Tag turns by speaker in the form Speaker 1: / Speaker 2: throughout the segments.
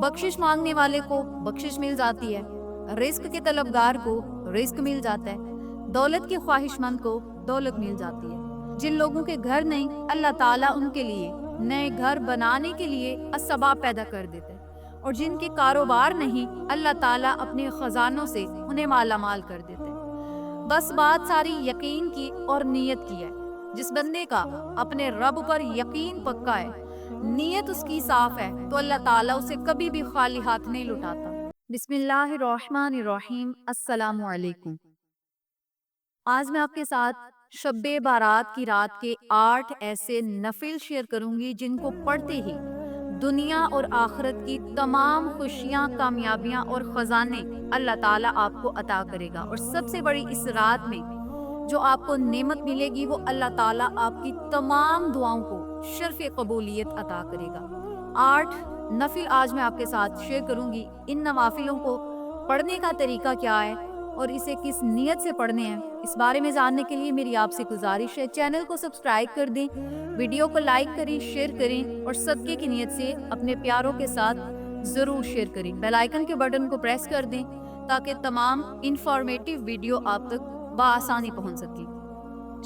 Speaker 1: बख्शिश मांगने वाले को बख्शिश मिल जाती है, रिस्क के तलबगार को रिस्क मिल जाता है, दौलत के ख्वाहिशमंद को दौलत मिल जाती है। जिन लोगों के घर नहीं, अल्लाह ताला उनके लिए नए घर बनाने के लिए असबाब पैदा कर देते हैं, और जिनके कारोबार नहीं, अल्लाह ताला अपने खजानों से उन्हें मालामाल कर देते हैं। बस बात सारी यकीन की और नीयत की है। जिस बंदे का अपने रब पर यकीन पक्का है, नीयत उसकी साफ है, तो अल्लाह ताला उसे कभी भी खाली हाथ नहीं लुटाता। बिस्मिल्लाहिर्रहमानिर्रहीम। अस्सलामु अलैकुम। आज मैं आपके साथ शब्बे बारात की रात के 8 ऐसे नफिल शेयर करूंगी जिनको पढ़ते ही दुनिया और आखिरत की तमाम खुशियां, कामयाबियां और खजाने अल्लाह ताला आपको अता करेगा। और सबसे बड़ी इस रात में जो आपको नेमत मिलेगी वो अल्लाह ताला आपकी तमाम दुआओं को शर्फ़ कबूलियत अता करेगा। 8 नफिल आज मैं आपके साथ शेयर करूंगी। इन नवाफिलों को पढ़ने का तरीका क्या है और इसे किस नियत से पढ़ने हैं, इस बारे में जानने के लिए मेरी आपसे गुजारिश है, चैनल को सब्सक्राइब कर दें, वीडियो को लाइक करें, शेयर करें और सदके की नियत से अपने प्यारों के साथ ज़रूर शेयर करें। बेल आइकन के बटन को प्रेस कर दें ताकि तमाम इंफॉर्मेटिव वीडियो आप तक बआसानी पहुंच सके।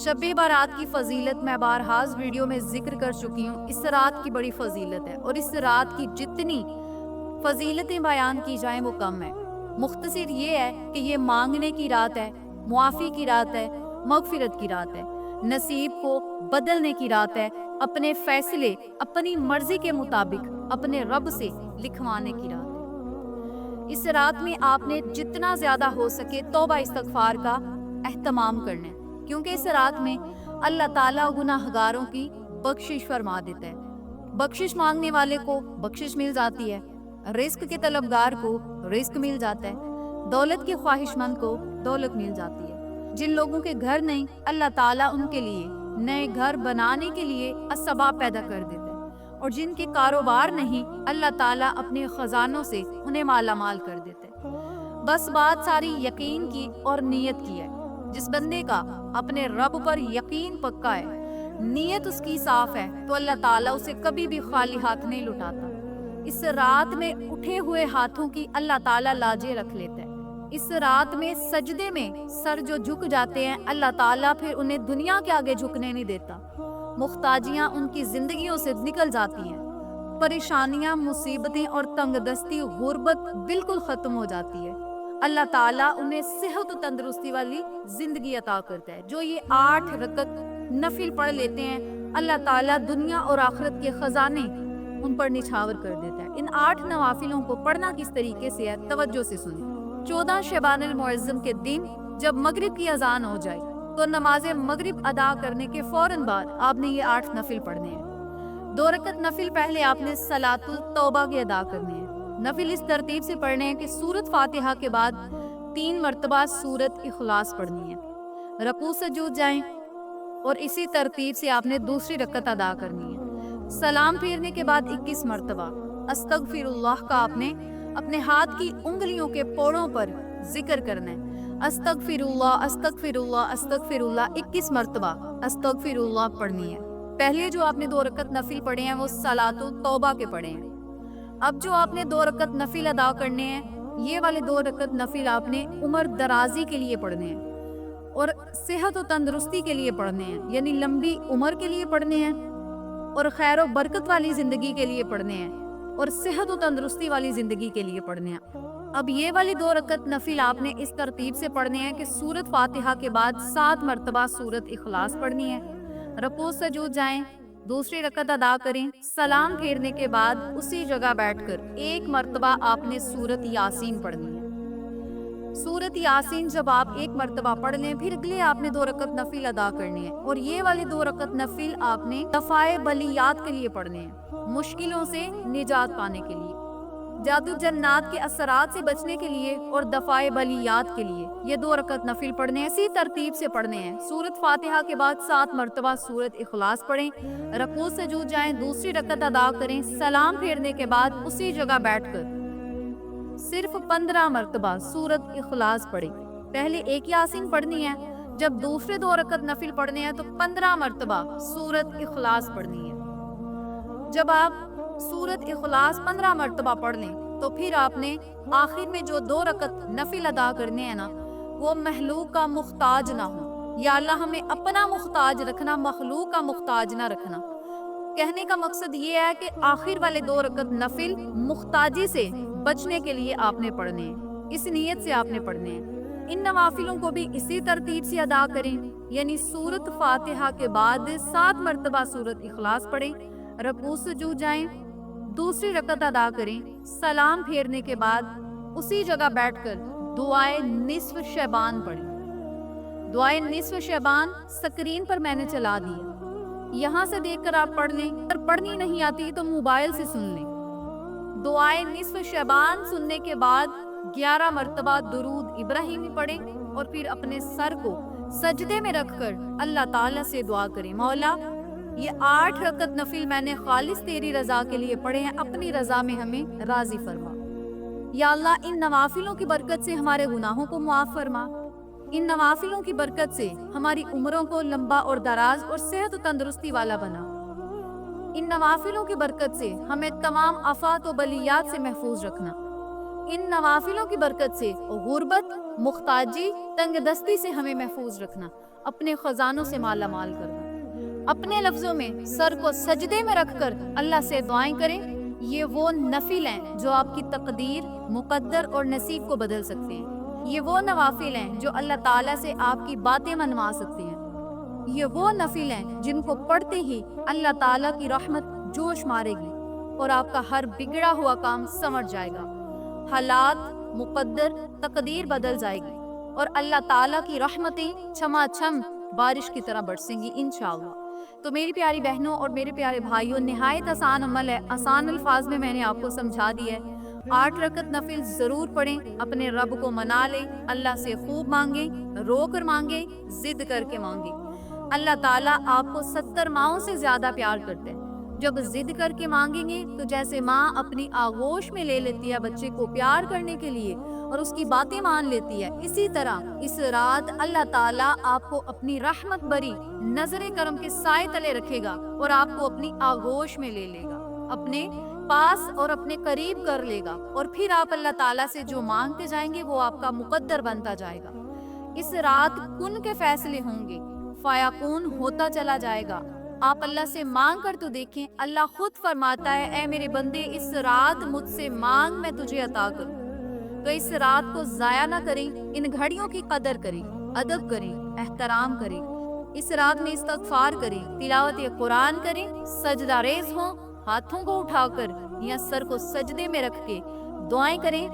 Speaker 1: शब्बे बारात की फजीलत मैं बारहाज़ वीडियो में जिक्र कर चुकी हूँ। इस रात की बड़ी फजीलत है और इस रात की जितनी फजीलतें बयान की जाएं वो कम है। मुख्तसर ये है कि ये मांगने की रात है, मुआफ़ी की रात है, मगफिरत की रात है, नसीब को बदलने की रात है, अपने फैसले अपनी मर्जी के मुताबिक अपने रब से लिखवाने की रात है। इस रात में आपने जितना ज्यादा हो सके तौबा इस्तगफार का एहतमाम करना है, क्योंकि इस रात में अल्लाह ताला गुनाहगारों की बख्शिश फरमा देता है। बख्शिश मांगने वाले को बख्शिश मिल जाती है, रिस्क के तलबगार को रिस्क मिल जाता है, दौलत के ख्वाहिशमंद को दौलत मिल जाती है। जिन लोगों के घर नहीं, अल्लाह ताला उनके लिए नए घर बनाने के लिए असबाब पैदा कर देता है, और जिनके कारोबार नहीं, अल्लाह ताला अपने खजानों से उन्हें मालामाल कर देता है। बस बात सारी यकीन की और नीयत की है। जिस बंदे का अपने रब पर यकीन पक्का है, नीयत उसकी साफ है, तो अल्लाह ताला उसे कभी भी खाली हाथ नहीं लुटाता। इस रात में उठे हुए हाथों की अल्लाह ताला लाजे रख लेता है। इस रात में सजदे में सर जो झुक जाते हैं, अल्लाह ताला फिर उन्हें दुनिया के आगे झुकने नहीं देता। मुख्ताजियां उनकी जिंदगियों से निकल जाती हैं, परेशानियां, मुसीबतें और तंगदस्ती, गुर्बत बिल्कुल खत्म हो जाती है। अल्लाह ताला उन्हें सेहत और तंदुरुस्ती वाली जिंदगी अता करता है। जो ये 8 रकत नफिल पढ़ लेते हैं, अल्लाह ताला दुनिया और आखिरत के खजाने उन पर निछावर कर देता है। इन 8 नवाफिलों को पढ़ना किस तरीके से है, तवज्जो से सुनिए। 14 शबानुल मुअज़्ज़म के दिन जब मगरिब की अजान हो जाए तो नमाज मगरिब अदा करने के फौरन बाद आपने ये 8 नफिल पढ़ने हैं। 2 रकत नफिल पहले आपने सलातुल तौबा के अदा करने हैं। नफिल इस तरतीब से पढ़ने हैं कि सूरत फातिहा के बाद 3 मरतबा सूरत इखलास पढ़नी है, रकू सजूद जाएं और इसी तरतीब से आपने दूसरी रकत अदा करनी है। सलाम फेरने के बाद 21 मरतबा अस्तगफिरुल्लाह का आपने अपने हाथ की उंगलियों के पोड़ों पर जिक्र करना है। अस्तगफिरुल्लाह, अस्तगफिरुल्लाह, अस्तगफिरुल्लाह 21 मरतबा अस्तगफिरुल्लाह पढ़नी है। पहले जो आपने 2 रकत नफिल पढ़े हैं वो सलातुल तौबा के पढ़े हैं। अब जो आपने 2 रकत नफिल अदा करने हैं, ये वाले 2 रकत नफिल आपने उम्र दराजी के लिए पढ़ने हैं और सेहत और तंदुरुस्ती के लिए पढ़ने हैं, यानी लंबी उम्र के लिए पढ़ने हैं और खैर और बरकत वाली जिंदगी के लिए पढ़ने हैं और सेहत और तंदुरुस्ती वाली जिंदगी के लिए पढ़ने हैं। अब ये वाली 2 रकत नफिल आपने इस तरतीब से पढ़ने हैं कि सूरत फातिहा के बाद 7 मरतबा सूरत इखलास पढ़नी है, रकू सजूद जाएं, दूसरी रकत अदा करें, सलाम फेरने के बाद उसी जगह बैठकर 1 मरतबा आपने सूरत यासीन पढ़नी है। सूरत यासीन जब आप 1 मरतबा पढ़ लें, फिर अगले आपने 2 रकत नफिल अदा करनी है और ये वाले 2 रकत नफिल आपने दफाए बलियात के लिए पढ़ने हैं, मुश्किलों से निजात पाने के लिए, जादू जन्नात के असरात से बचने के लिए और दफाए बलियात के लिए ये 2 रकत नफिल पढ़ने हैं। इसी तरतीब से पढ़ने हैं। सूरत फातिहा के बाद 7 मरतबा सूरत इखलास पढ़ें, रकू सजूद जाएं, दूसरी रकत अदा करें, सलाम फेरने के बाद उसी जगह बैठकर सिर्फ 15 मरतबा सूरत इखलास पढ़ें। पहले 1 यासीन पढ़नी है, जब दूसरे 2 रकत नफिल पढ़ने हैं तो 15 मरतबा सूरत इखलास पढ़नी है। जब आप सूरत इखलास 15 मरतबा पढ़ लें تو پھر آپ نے آخر میں جو 2 رکعت نفل ادا کرنے ہیں نا، وہ مخلوق کا محتاج نہ ہو۔ یا اللہ ہمیں اپنا محتاج رکھنا، مخلوق کا محتاج نہ رکھنا۔ کہنے کا مقصد یہ ہے کہ آخر والے 2 رکعت نفل محتاجی سے بچنے کے لیے آپ نے پڑھنے ہیں، اس نیت سے آپ نے پڑھنے ہیں۔ ان نوافلوں کو بھی اسی ترتیب سے ادا کریں، یعنی سورت فاتحہ کے بعد 7 مرتبہ سورت اخلاص پڑھیں، رکوع سجود جائیں، دوسری رکعت ادا کریں، سلام پھیرنے کے بعد اسی جگہ بیٹھ کر دعائے نصف شعبان پڑھیں۔ دعائے نصف شعبان سکرین پر میں نے چلا دی ہے، یہاں سے دیکھ کر آپ پڑھ لیں، اگر پڑھنی نہیں آتی تو موبائل سے سن لیں۔ دعائے نصف شعبان سننے کے بعد 11 مرتبہ درود ابراہیمی پڑھیں اور پھر اپنے سر کو سجدے میں رکھ کر اللہ تعالیٰ سے دعا کریں، مولا یہ 8 رکعت نفل میں نے خالص تیری رضا کے لیے پڑھے ہیں، اپنی رضا میں ہمیں راضی فرما۔ یا اللہ ان نوافلوں کی برکت سے ہمارے گناہوں کو معاف فرما، ان نوافلوں کی برکت سے ہماری عمروں کو لمبا اور دراز اور صحت و تندرستی والا بنا۔ ان نوافلوں کی برکت سے ہمیں تمام آفات و بلیات سے محفوظ رکھنا۔ ان نوافلوں کی برکت سے غربت، محتاجی، تنگ دستی سے ہمیں محفوظ رکھنا، اپنے خزانوں سے مالا مال کرنا۔ اپنے لفظوں میں سر کو سجدے میں رکھ کر اللہ سے دعائیں کریں، یہ وہ نفل ہیں جو آپ کی تقدیر، مقدر اور نصیب کو بدل سکتے ہیں۔ یہ وہ نوافل ہیں جو اللہ تعالیٰ سے آپ کی باتیں منوا سکتے ہیں۔ یہ وہ نفل ہیں جن کو پڑھتے ہی اللہ تعالیٰ کی رحمت جوش مارے گی اور آپ کا ہر بگڑا ہوا کام سمجھ جائے گا، حالات، مقدر، تقدیر بدل جائے گی اور اللہ تعالیٰ کی رحمتیں چھما چھم بارش کی طرح برسیں گی انشاءاللہ۔ تو میری پیاری بہنوں اور میرے پیارے بھائیوں، نہایت آسان عمل ہے، آسان الفاظ میں نے آپ کو سمجھا دیا ہے۔ 8 رکعت نفل ضرور پڑھیں، اپنے رب کو منا لیں، اللہ سے خوب مانگیں، رو کر مانگیں، ضد کر کے مانگیں۔ اللہ تعالیٰ آپ کو 70 ماؤں سے زیادہ پیار کرتے ہیں۔ جب ضد کر کے مانگیں گے تو جیسے ماں اپنی آغوش میں لے لیتی ہے بچے کو پیار کرنے کے لیے اور اس کی باتیں مان لیتی ہے، اسی طرح اس رات اللہ تعالیٰ آپ کو اپنی رحمت بری نظر کرم کے سائے تلے رکھے گا اور آپ کو اپنی آغوش میں لے لے گا، اپنے پاس اور اپنے قریب کر لے گا، اور پھر آپ اللہ تعالیٰ سے جو مانگتے جائیں گے وہ آپ کا مقدر بنتا جائے گا۔ اس رات کن کے فیصلے ہوں گے، فیکون ہوتا چلا جائے گا۔ آپ اللہ سے مانگ کر تو دیکھیں، اللہ خود فرماتا ہے اے میرے بندے اس رات مجھ سے مانگ، میں تجھے عطا کروں۔ تو اس رات کو ضائع نہ کریں، ان گھڑیوں کی قدر کریں، ادب کریں، احترام کریں۔ اس رات میں استغفار کریں، تلاوت قرآن کریں، سجدہ ریز ہوں، ہاتھوں کو اٹھا کر یا سر کو سجدے میں رکھ کے دعائیں کریں